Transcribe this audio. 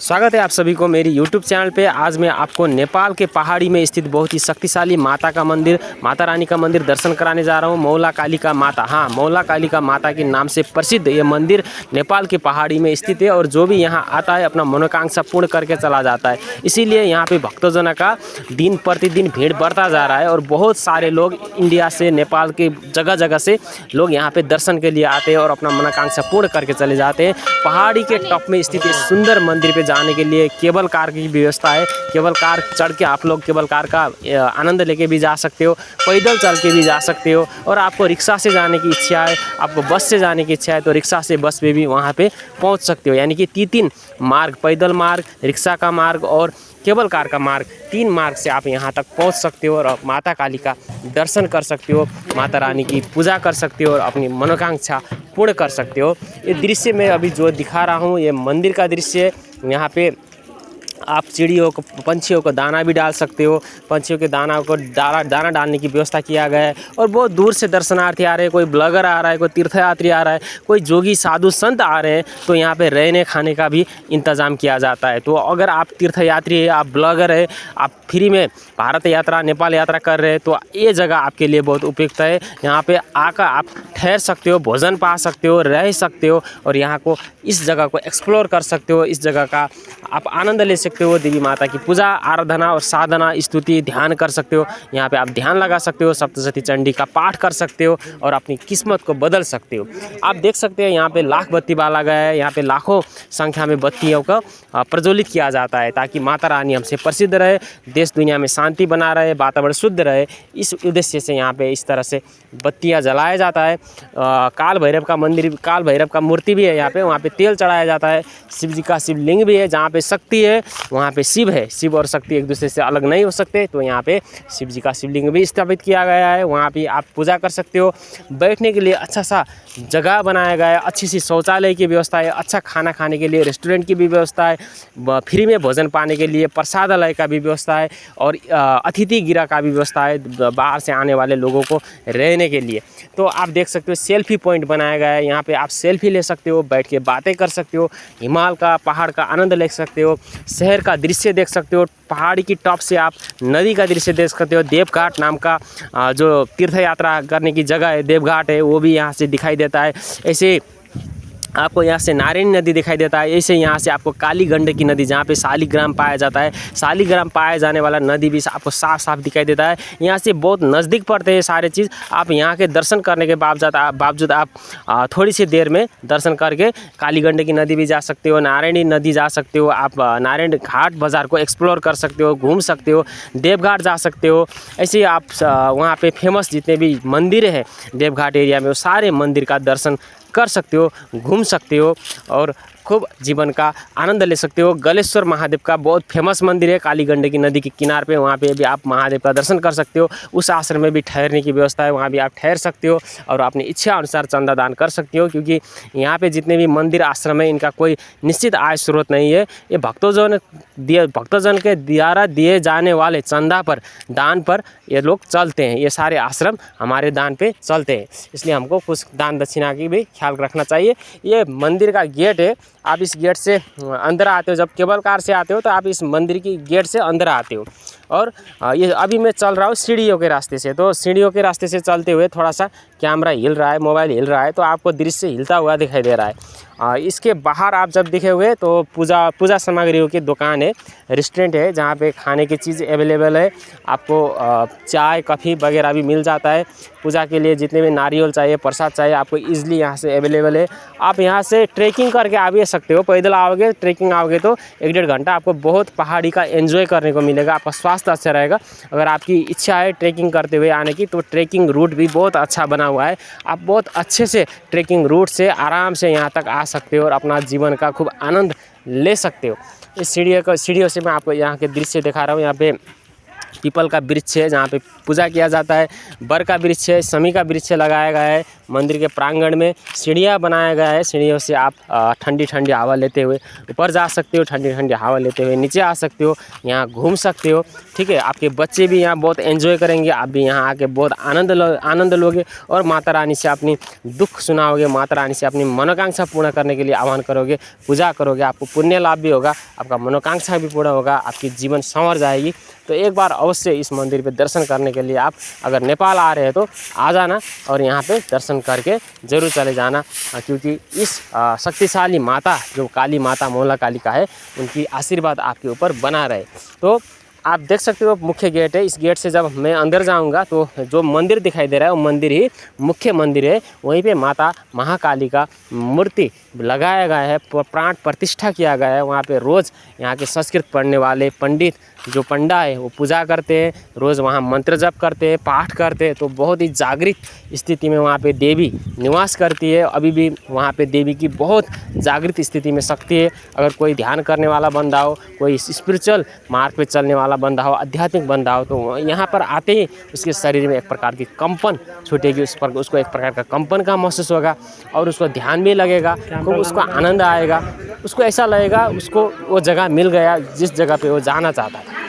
स्वागत है आप सभी को मेरी YouTube चैनल पे। आज मैं आपको नेपाल के पहाड़ी में स्थित बहुत ही शक्तिशाली माता का मंदिर, माता रानी का मंदिर दर्शन कराने जा रहा हूँ। मौला कालिका माता, हाँ मौला कालिका माता के नाम से प्रसिद्ध ये मंदिर नेपाल के पहाड़ी में स्थित है और जो भी यहाँ आता है अपना मनोकांक्षा पूर्ण करके चला जाता है। इसीलिए यहाँ पे भक्तजनों का दिन प्रतिदिन भीड़ बढ़ता जा रहा है और बहुत सारे लोग इंडिया से, नेपाल के जगह जगह से लोग यहाँ पे दर्शन के लिए आते हैं और अपना मनोकांक्षा पूर्ण करके चले जाते हैं। पहाड़ी के टॉप में स्थित इस सुंदर मंदिर पे जाने के लिए केबल कार की व्यवस्था है। केबल कार चढ़ के आप लोग केबल कार का आनंद लेके भी जा सकते हो, पैदल चल के भी जा सकते हो और आपको रिक्शा से जाने की इच्छा है, आपको बस से जाने की इच्छा है तो रिक्शा से बस में भी वहाँ पे पहुँच सकते हो। यानी कि तीन मार्ग, पैदल मार्ग, रिक्शा का मार्ग और केबल कार का मार्ग, 3 मार्ग से आप यहाँ तक पहुँच सकते हो और माता काली का दर्शन कर सकते हो, माता रानी की पूजा कर सकते हो और अपनी मनोकांक्षा पूर्ण कर सकते हो। ये दृश्य मैं अभी जो दिखा रहा हूँ ये मंदिर का दृश्य है। यहाँ पे आप चिड़ियों को, पंछियों को दाना भी डाल सकते हो। पंछियों के दाना को दाना डालने की व्यवस्था किया गया है और बहुत दूर से दर्शनार्थी आ रहे हैं। कोई ब्लॉगर आ रहा है, कोई तीर्थयात्री आ रहा है, कोई जोगी साधु संत आ रहे हैं तो यहाँ पे रहने खाने का भी इंतज़ाम किया जाता है। तो अगर आप तीर्थयात्री है, आप ब्लॉगर है, आप फ्री में भारत यात्रा, नेपाल यात्रा कर रहे हैं तो ये जगह आपके लिए बहुत उपयुक्त है। यहाँ पे आकर आप ठहर सकते हो, भोजन पा सकते हो, रह सकते हो और यहाँ को, इस जगह को एक्सप्लोर कर सकते हो। इस जगह का आप आनंद ले सकते हो। देवी माता की पूजा, आराधना और साधना, स्तुति, ध्यान कर सकते हो। यहाँ पे आप ध्यान लगा सकते हो, सप्तशती चंडी का पाठ कर सकते हो और अपनी किस्मत को बदल सकते हो। आप देख सकते हैं यहाँ पे लाख बत्ती बाला गया है। यहाँ पे लाखों संख्या में बत्तियों को प्रज्वलित किया जाता है ताकि माता रानी हमसे प्रसिद्ध रहे, देश दुनिया में शांति बना रहे, वातावरण शुद्ध रहे। इस उद्देश्य से यहाँ पे इस तरह से बत्तियाँ जलाया जाता है। काल भैरव का मंदिर, काल भैरव का मूर्ति भी है यहाँ पे, वहाँ पे तेल चढ़ाया जाता है। शिव जी का शिवलिंग भी है, जहाँ पे शक्ति है वहाँ पे शिव है। शिव और शक्ति एक दूसरे से अलग नहीं हो सकते, तो यहाँ पे शिव जी का शिवलिंग भी स्थापित किया गया है। वहाँ पे आप पूजा कर सकते हो। बैठने के लिए अच्छा सा जगह बनाया गया है, अच्छी सी शौचालय की व्यवस्था है, अच्छा खाना खाने के लिए रेस्टोरेंट की भी व्यवस्था है, फ्री में भोजन पाने के लिए प्रसादालय का भी व्यवस्था है और अतिथि गृह का भी व्यवस्था है बाहर से आने वाले लोगों को रहने के लिए। तो आप देख सकते हो सेल्फी पॉइंट बनाया गया है। यहाँ पे आप सेल्फी ले सकते हो, बैठ के बातें कर सकते हो, हिमालय का, पहाड़ का आनंद ले सकते हो, शहर का दृश्य देख सकते हो, पहाड़ी की टॉप से आप नदी का दृश्य देख सकते हो। देवघाट नाम का जो तीर्थ यात्रा करने की जगह है, देवघाट है, वो भी यहाँ से दिखाई देता है। ऐसे आपको यहाँ से नारायणी नदी दिखाई देता है। ऐसे यहाँ से आपको काली गंडकी नदी, जहाँ पे शालिग्राम पाया जाता है, शालिग्राम पाया जाने वाला नदी भी आपको साफ साफ दिखाई देता है। यहाँ से बहुत नज़दीक पड़ते हैं सारे चीज़। आप यहाँ के दर्शन करने के बावजूद आप थोड़ी सी देर में दर्शन करके काली गंडकी नदी भी जा सकते हो, नारायणी नदी जा सकते हो, आप नारायण घाट बाज़ार को एक्सप्लोर कर सकते हो, घूम सकते हो, देवघाट जा सकते हो। ऐसे ही आप वहाँ पे फेमस जितने भी मंदिर हैं देवघाट एरिया में, वो सारे मंदिर का दर्शन कर सकते हो, घूम सकते हो और खूब जीवन का आनंद ले सकते हो। गलेश्वर महादेव का बहुत फेमस मंदिर है काली गंडकी नदी के किनारे पे, वहाँ पे भी आप महादेव का दर्शन कर सकते हो। उस आश्रम में भी ठहरने की व्यवस्था है, वहाँ भी आप ठहर सकते हो और अपनी इच्छा अनुसार चंदा दान कर सकते हो, क्योंकि यहाँ पे जितने भी मंदिर आश्रम है इनका कोई निश्चित आय स्रोत नहीं है। ये भक्तजन के द्वारा दिए जाने वाले चंदा पर, दान पर ये लोग चलते हैं। ये सारे आश्रम हमारे दान पे चलते हैं, इसलिए हमको कुछ दान दक्षिणा की भी ख्याल रखना चाहिए। ये मंदिर का गेट है, आप इस गेट से अंदर आते हो। जब केबल कार से आते हो तो आप इस मंदिर की गेट से अंदर आते हो और ये अभी मैं चल रहा हूँ सीढ़ियों के रास्ते से। तो सीढ़ियों के रास्ते से चलते हुए थोड़ा सा कैमरा हिल रहा है, मोबाइल हिल रहा है, तो आपको दृश्य हिलता हुआ दिखाई दे रहा है। इसके बाहर आप जब दिखे हुए तो पूजा सामग्रियों की दुकान है, रेस्टोरेंट है, जहाँ पे खाने की चीज़ अवेलेबल है। आपको चाय, कॉफ़ी वगैरह भी मिल जाता है। पूजा के लिए जितने भी नारियल चाहिए, प्रसाद चाहिए, आपको ईजिली यहाँ से अवेलेबल है। आप यहाँ से ट्रैकिंग करके आ भी सकते हो। पैदल आओगे, ट्रैकिंग आओगे तो 1-1.5 घंटा आपको बहुत पहाड़ी का एंजॉय करने को मिलेगा। आपका स्वास्थ्य अच्छा रहेगा। अगर आपकी इच्छा है ट्रैकिंग करते हुए आने की तो ट्रैकिंग रूट भी बहुत अच्छा बना हुआ है। आप बहुत अच्छे से ट्रैकिंग रूट से आराम से यहाँ तक आ सकते हो और अपना जीवन का खूब आनंद ले सकते हो। इस सीढ़ियों से मैं आपको यहाँ के दृश्य दिखा रहा हूँ। यहाँ पे पीपल का वृक्ष है जहाँ पे पूजा किया जाता है। बर का वृक्ष है, शमी का वृक्ष लगाया गया है। मंदिर के प्रांगण में सीढ़ियाँ बनाया गया है, सीढ़ियों से आप ठंडी ठंडी हवा लेते हुए ऊपर जा सकते हो, ठंडी ठंडी हवा लेते हुए नीचे आ सकते हो, यहाँ घूम सकते हो। ठीक है, आपके बच्चे भी यहाँ बहुत एंजॉय करेंगे, आप भी यहाँ आके बहुत आनंद लोगे और माता रानी से अपनी दुख सुनाओगे, माता रानी से अपनी मनोकांक्षा पूर्ण करने के लिए आह्वान करोगे, पूजा करोगे, आपको पुण्य लाभ भी होगा, आपका मनोकांक्षा भी पूर्ण होगा, आपकी जीवन संवर जाएगी। तो एक बार अवश्य इस मंदिर पे दर्शन करने के लिए आप अगर नेपाल आ रहे हैं तो आ जाना और यहाँ पे दर्शन करके ज़रूर चले जाना, क्योंकि इस शक्तिशाली माता जो काली माता मौला कालिका है उनकी आशीर्वाद आपके ऊपर बना रहे। तो आप देख सकते हो मुख्य गेट है, इस गेट से जब मैं अंदर जाऊंगा तो जो मंदिर दिखाई दे रहा है वो मंदिर ही मुख्य मंदिर है। वहीं पे माता महाकाली का मूर्ति लगाया गया है, प्राण प्रतिष्ठा किया गया है। वहाँ पे रोज़ यहाँ के संस्कृत पढ़ने वाले पंडित जो पंडा है वो पूजा करते हैं, रोज़ वहाँ मंत्र जप करते हैं, पाठ करते हैं। तो बहुत ही जागृत स्थिति में वहाँ पे देवी निवास करती है। अभी भी वहाँ पे देवी की बहुत जागृत स्थिति में शक्ति है। अगर कोई ध्यान करने वाला बंदा हो, कोई स्पिरिचुअल मार्ग पे चलने वाला बंदा हो, आध्यात्मिक बंदा हो, तो यहाँ पर आते ही उसके शरीर में एक प्रकार की कंपन छूटेगी, उसको एक प्रकार का कंपन का महसूस होगा और उसको ध्यान भी लगेगा, तो उसको आनंद आएगा, उसको ऐसा लगेगा उसको वो जगह मिल गया जिस जगह पे वो जाना चाहता था।